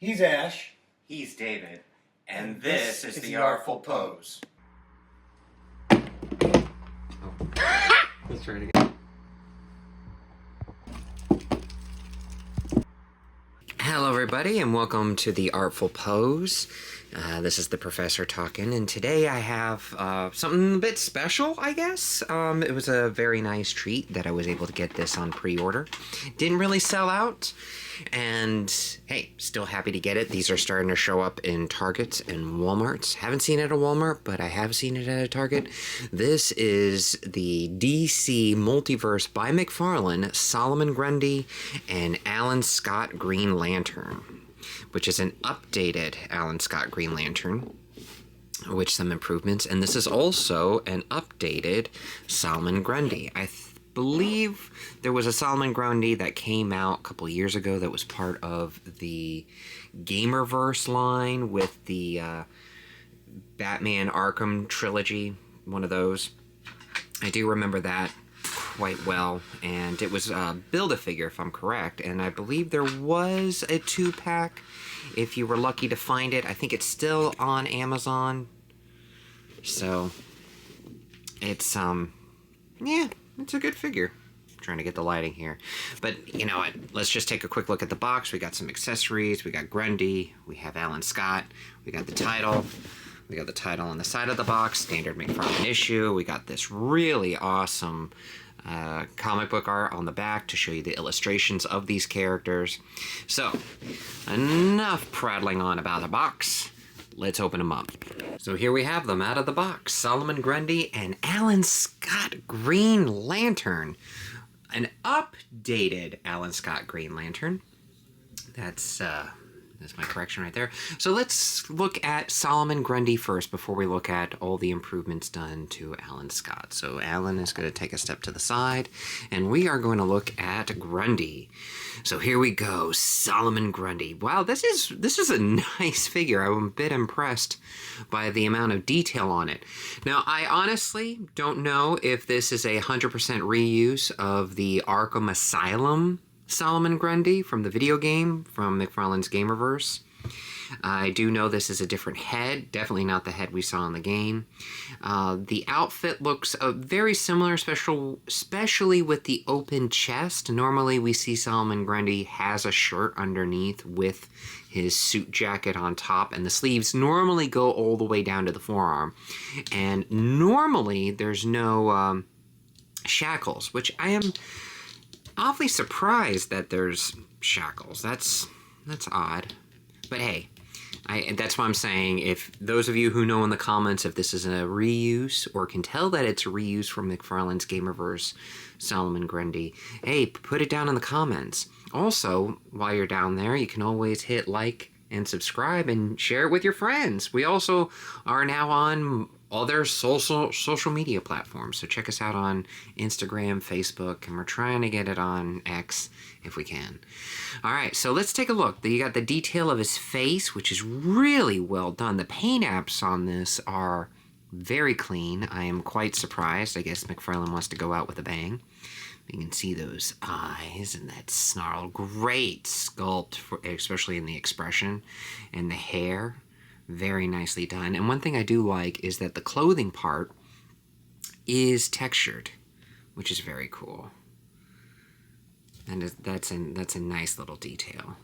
He's Ash. He's David. And this is the Artful Pose. Let's try it again. Hello everybody and welcome to the Artful Pose. This is the professor talking, and today I have something a bit special, I guess. It was a very nice treat that I was able to get this on pre-order. Didn't really sell out, and hey, still happy to get it. These are starting to show up in Targets and Walmarts. Haven't seen it at a Walmart, but I have seen it at a Target. This is the DC Multiverse by McFarlane, Solomon Grundy, and Alan Scott Green Lantern, which is an updated Alan Scott Green Lantern, with some improvements. And this is also an updated Solomon Grundy. I believe there was a Solomon Grundy that came out a couple years ago that was part of the Gamerverse line with the Batman Arkham trilogy, one of those. I do remember that quite well, and it was Build-A-Figure, if I'm correct, and I believe there was a 2-pack if you were lucky to find it. I think it's still on Amazon, so it's yeah, it's a good figure. I'm trying to get the lighting here, but you know what, let's just take a quick look at the box. We got some accessories, we got Grundy, we have Alan Scott, we got the title. We got the title on the side of the box, standard McFarlane issue. We got this really awesome comic book art on the back to show you the illustrations of these characters. So, enough prattling on about the box. Let's open them up. So here we have them out of the box. Solomon Grundy and Alan Scott Green Lantern. An updated Alan Scott Green Lantern. That's my correction right there. So let's look at Solomon Grundy first before we look at all the improvements done to Alan Scott. So Alan is going to take a step to the side, and we are going to look at Grundy. So here we go, Solomon Grundy. Wow, this is a nice figure. I'm a bit impressed by the amount of detail on it. Now, I honestly don't know if this is a 100% reuse of the Arkham Asylum Solomon Grundy from the video game, from McFarlane's Gamerverse. I do know this is a different head, definitely not the head we saw in the game. The outfit looks very similar, especially with the open chest. Normally we see Solomon Grundy has a shirt underneath with his suit jacket on top, and the sleeves normally go all the way down to the forearm. And normally there's no shackles, which I am awfully surprised that there's shackles. That's odd. But hey, that's why I'm saying, if those of you who know in the comments if this is a reuse or can tell that it's a reuse from McFarlane's Gamerverse Solomon Grundy, hey, put it down in the comments. Also, while you're down there, you can always hit like and subscribe and share it with your friends. We also are now on other social media platforms, so check us out on Instagram, Facebook, and we're trying to get it on X if we can. Alright, so let's take a look. You got the detail of his face, which is really well done. The paint apps on this are very clean. I am quite surprised. I guess McFarlane wants to go out with a bang. You can see those eyes and that snarl. Great sculpt, especially in the expression and the hair. Very nicely done. And one thing I do like is that the clothing part is textured, which is very cool. And that's a nice little detail.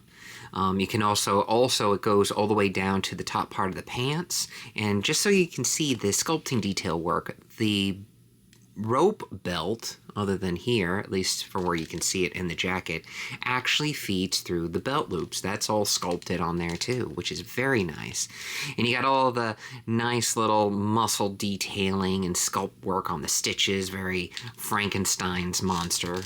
You can also it goes all the way down to the top part of the pants. And just so you can see the sculpting detail work, the rope belt, other than here, at least for where you can see it in the jacket, actually feeds through the belt loops. That's all sculpted on there too, which is very nice. And you got all the nice little muscle detailing and sculpt work on the stitches, very Frankenstein's monster.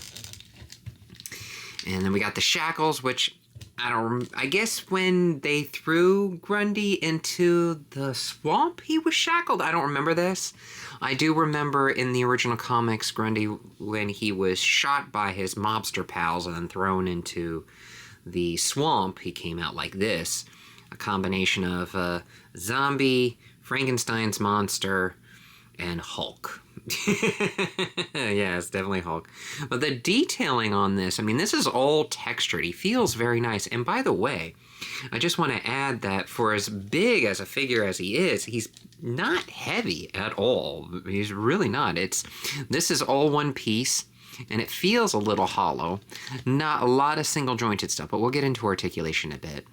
And then we got the shackles, which I guess when they threw Grundy into the swamp, he was shackled. I don't remember this. I do remember in the original comics, Grundy, when he was shot by his mobster pals and then thrown into the swamp, he came out like this. A combination of zombie, Frankenstein's monster, and Hulk. Yeah, it's definitely Hulk. But the detailing on this, I mean, this is all textured. He feels very nice. And by the way, I just want to add that for as big as a figure as he is, he's not heavy at all. He's really not. This is all one piece, and it feels a little hollow. Not a lot of single jointed stuff, but we'll get into articulation a bit.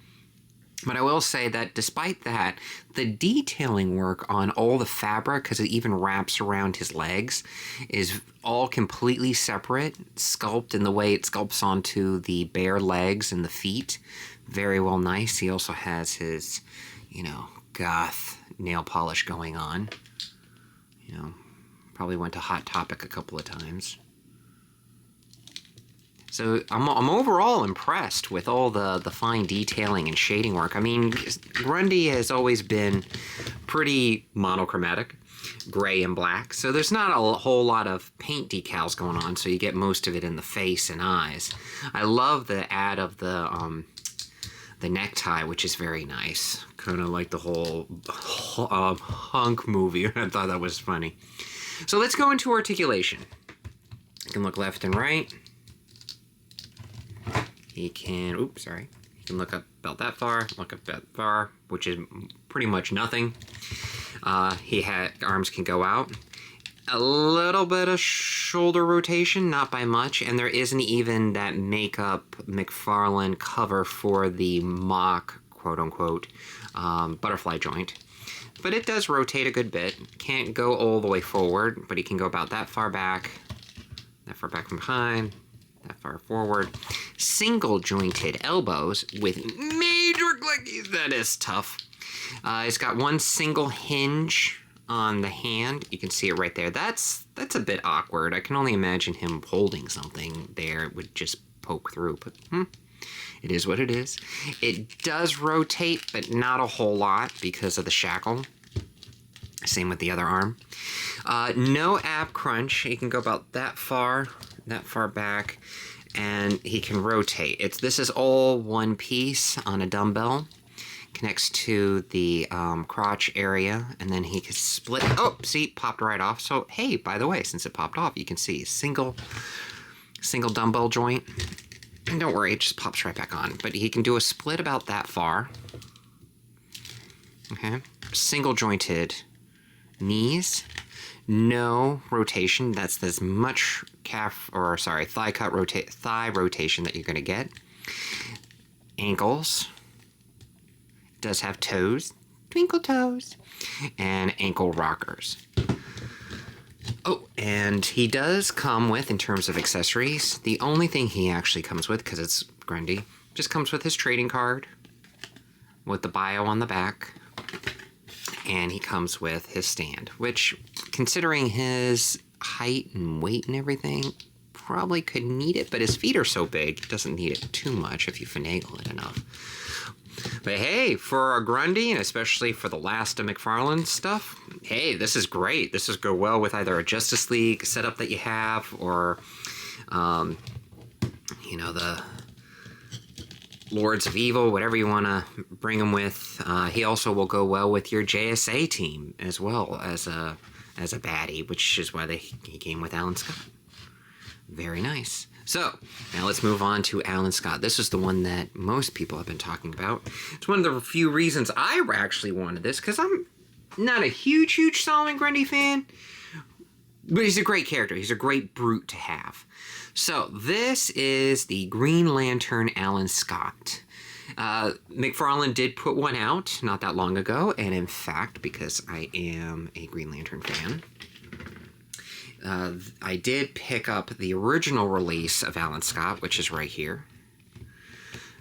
But I will say that despite that, the detailing work on all the fabric, because it even wraps around his legs, is all completely separate, sculpt in the way it sculpts onto the bare legs and the feet. Very well nice. He also has his, goth nail polish going on. Probably went to Hot Topic a couple of times. So I'm overall impressed with all the fine detailing and shading work. I mean, Grundy has always been pretty monochromatic, gray and black. So there's not a whole lot of paint decals going on, so you get most of it in the face and eyes. I love the add of the necktie, which is very nice. Kind of like the whole hunk movie. I thought that was funny. So let's go into articulation. You can look left and right. He can, he can look up about that far, look up that far, which is pretty much nothing. Arms can go out. A little bit of shoulder rotation, not by much, and there isn't even that makeup McFarlane cover for the mock, quote-unquote, butterfly joint. But it does rotate a good bit. Can't go all the way forward, but he can go about that far back from behind, that far forward. Single jointed elbows with major clickies. That is tough. It's got one single hinge on the hand. You can see it right there. That's a bit awkward. I can only imagine him holding something there. It would just poke through, but it is what it is. It does rotate, but not a whole lot because of the shackle. Same with the other arm. No ab crunch. He can go about that far back, and he can rotate. This is all one piece on a dumbbell. Connects to the crotch area, and then he can split. Oh, see, popped right off. So hey, by the way, since it popped off, you can see single dumbbell joint. And don't worry, it just pops right back on. But he can do a split about that far. Okay, single jointed knees. No rotation. That's as much thigh rotation that you're going to get. Ankles. Does have toes, twinkle toes, and ankle rockers. Oh, and he does come with, in terms of accessories, the only thing he actually comes with, because it's Grundy, just comes with his trading card with the bio on the back. And he comes with his stand, which, considering his height and weight and everything, probably could need it, but his feet are so big, he doesn't need it too much if you finagle it enough. But hey, for a Grundy, and especially for the last of McFarlane stuff, hey, this is great. This is go well with either a Justice League setup that you have, or, the Lords of Evil, whatever you want to bring him with. He also will go well with your JSA team as well as a baddie, which is why he came with Alan Scott. Very nice. So, now let's move on to Alan Scott. This is the one that most people have been talking about. It's one of the few reasons I actually wanted this, because I'm not a huge Solomon Grundy fan, but he's a great character. He's a great brute to have. So, this is the Green Lantern Alan Scott. McFarlane did put one out not that long ago, and in fact, because I am a Green Lantern fan, I did pick up the original release of Alan Scott, which is right here.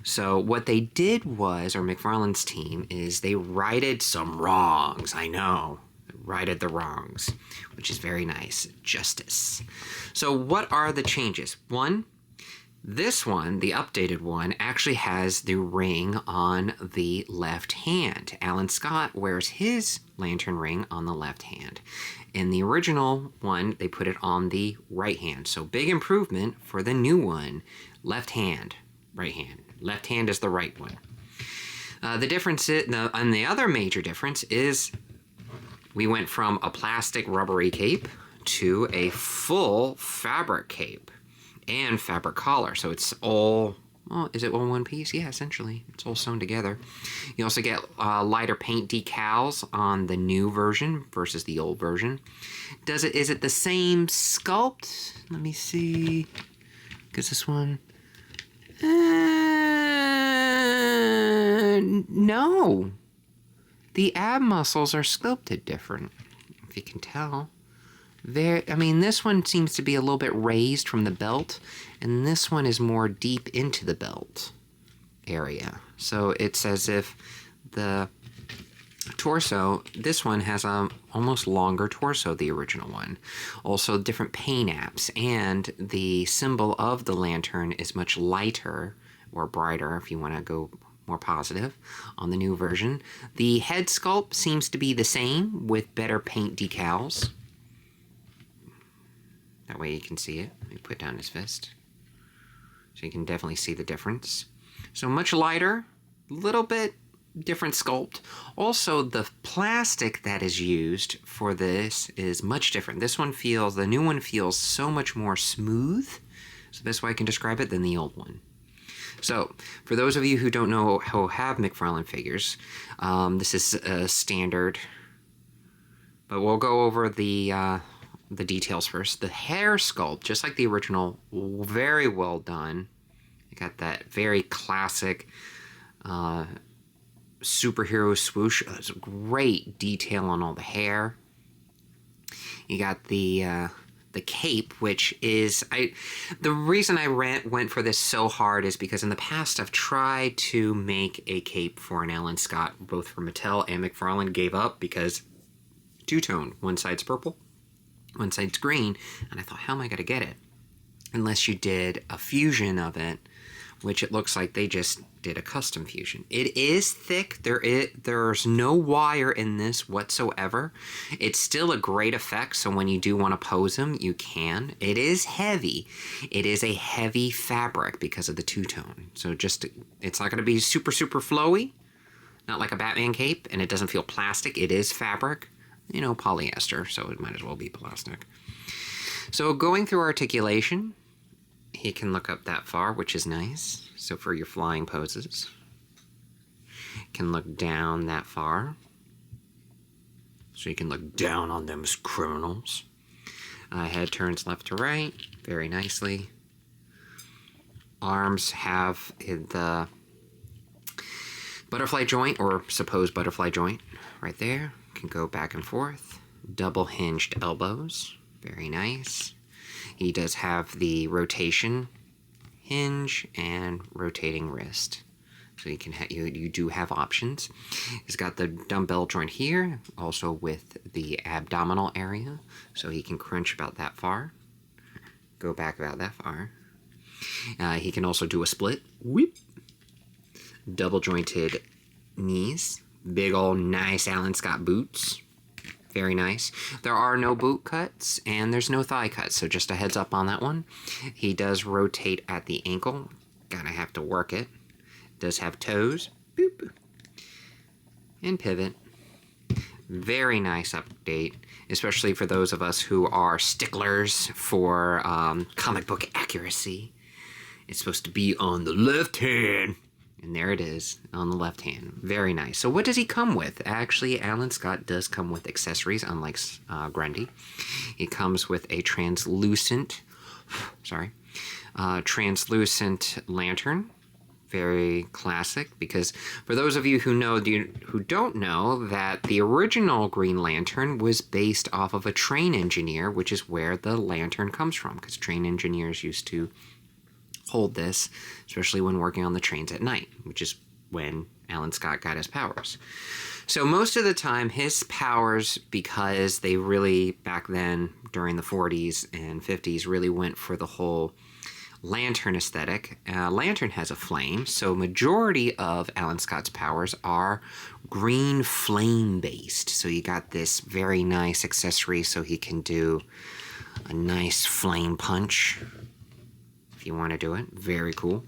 So what they did was, or McFarlane's team, is they righted some wrongs. I know. Righted the wrongs, which is very nice. Justice. So what are the changes? One, this one, the updated one, actually has the ring on the left hand. Alan Scott wears his lantern ring on the left hand. In the original one, they put it on the right hand. So big improvement for the new one. Left hand, right hand. Left hand is the right one. The difference is, and the other major difference is we went from a plastic rubbery cape to a full fabric cape and fabric collar. So it's all, well, is it all one piece? Yeah, essentially. It's all sewn together. You also get lighter paint decals on the new version versus the old version. Is it the same sculpt? Let me see. Because this one... no. The ab muscles are sculpted different, if you can tell. This one seems to be a little bit raised from the belt, and this one is more deep into the belt area. So it's as if the torso, this one has a almost longer torso, the original one. Also different paint apps, and the symbol of the lantern is much lighter or brighter if you want to go more positive on the new version. The head sculpt seems to be the same with better paint decals. That way you can see it. Let me put down his fist. So you can definitely see the difference. So much lighter, little bit different sculpt. Also, the plastic that is used for this is much different. The new one feels so much more smooth. It's the best way I can describe it than the old one. So, for those of you who don't know who have McFarlane figures, this is a standard. But we'll go over the details first. The hair sculpt, just like the original, very well done. You got that very classic superhero swoosh. It's great detail on all the hair. You got the cape, which is the reason I went for this so hard is because in the past I've tried to make a cape for an Alan Scott, both for Mattel and McFarlane, gave up because two-tone. One side's purple, one side's green, and I thought, how am I going to get it? Unless you did a fusion of it, which it looks like they just did a custom fusion. It is thick. There's no wire in this whatsoever. It's still a great effect, so when you do want to pose them, you can. It is heavy. It is a heavy fabric because of the two-tone. So it's not going to be super, super flowy, not like a Batman cape, and it doesn't feel plastic. It is fabric, polyester, so it might as well be plastic. So going through articulation, he can look up that far, which is nice. So for your flying poses, can look down that far. So you can look down on them as criminals. Head turns left to right, very nicely. Arms have the butterfly joint, or supposed butterfly joint, right there. Can go back and forth. Double hinged elbows, very nice. He does have the rotation hinge and rotating wrist. So you can you do have options. He's got the dumbbell joint here, also with the abdominal area. So he can crunch about that far. Go back about that far. He can also do a split. Whoop. Double jointed knees. Big old nice Alan Scott boots. Very nice. There are no boot cuts, and there's no thigh cuts, so just a heads up on that one. He does rotate at the ankle. Gotta have to work it. Does have toes. Boop. And pivot. Very nice update, especially for those of us who are sticklers for comic book accuracy. It's supposed to be on the left hand. And there it is, on the left hand. Very nice. So what does he come with? Actually, Alan Scott does come with accessories, unlike Grundy. He comes with a translucent lantern. Very classic, because for those of you who don't know, that the original Green Lantern was based off of a train engineer, which is where the lantern comes from, because train engineers used to hold this, especially when working on the trains at night, which is when Alan Scott got his powers. So most of the time, his powers, because they really, back then, during the 40s and 50s, really went for the whole lantern aesthetic. Lantern has a flame, so majority of Alan Scott's powers are green flame based. So you got this very nice accessory so he can do a nice flame punch. You want to do it. Very cool.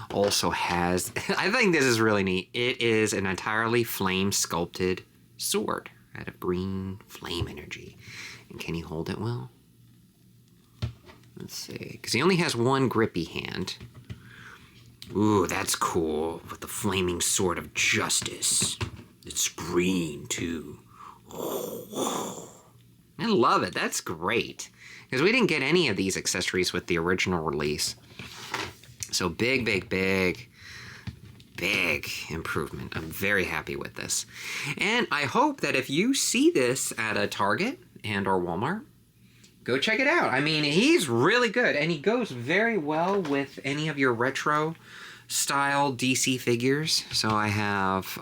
Also has, I think this is really neat, it is an entirely flame sculpted sword out of green flame energy. And can he hold it well? Let's see, because he only has one grippy hand. Ooh, that's cool, with the flaming sword of justice. It's green, too. I love it, that's great. Because we didn't get any of these accessories with the original release. So big improvement. I'm very happy with this. And I hope that if you see this at a Target and or Walmart, go check it out. I mean, he's really good, and he goes very well with any of your retro style DC figures. So I have,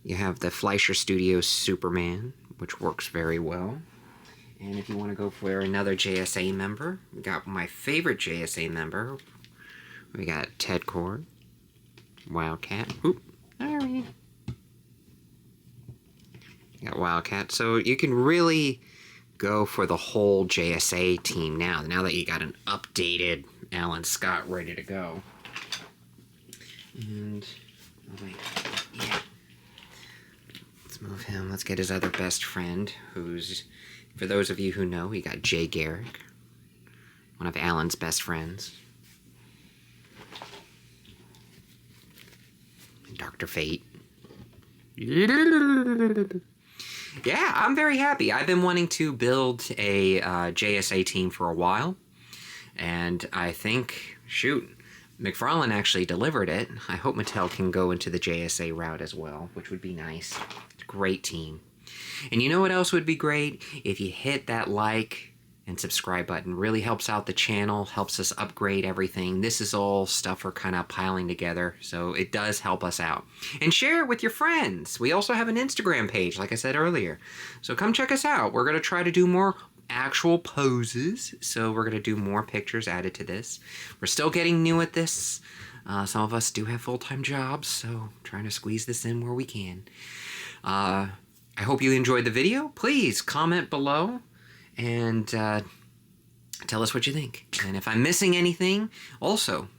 you have the Fleischer Studios Superman, which works very well. And if you want to go for another JSA member, we got my favorite JSA member. We got Ted Cord, Wildcat. Oop, sorry. You got Wildcat. So you can really go for the whole JSA team now that you got an updated Alan Scott ready to go. And, oh wait, yeah. Let's move him. Let's get his other best friend, who's, for those of you who know, we got Jay Garrick, one of Alan's best friends. Dr. Fate. Yeah, I'm very happy. I've been wanting to build a JSA team for a while, and I think, shoot, McFarlane actually delivered it. I hope Mattel can go into the JSA route as well, which would be nice. It's a great team. And you know what else would be great? If you hit that like and subscribe button. Really helps out the channel, helps us upgrade everything. This is all stuff we're kind of piling together, so it does help us out. And share it with your friends. We also have an Instagram page, like I said earlier. So come check us out. We're going to try to do more actual poses, so we're going to do more pictures added to this. We're still getting new at this. Some of us do have full-time jobs, so trying to squeeze this in where we can. I hope you enjoyed the video. Please comment below and tell us what you think. And if I'm missing anything, also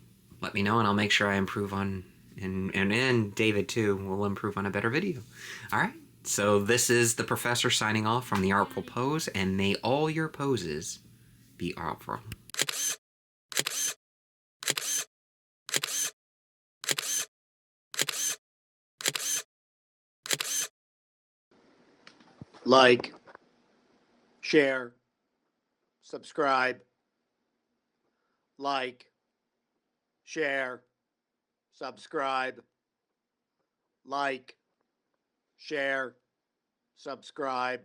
let me know and I'll make sure I improve on, and David too will improve on a better video. All right, so this is the Professor signing off from The Artful Pose, and may all your poses be artful. Like, share, subscribe, like, share, subscribe, like, share, subscribe.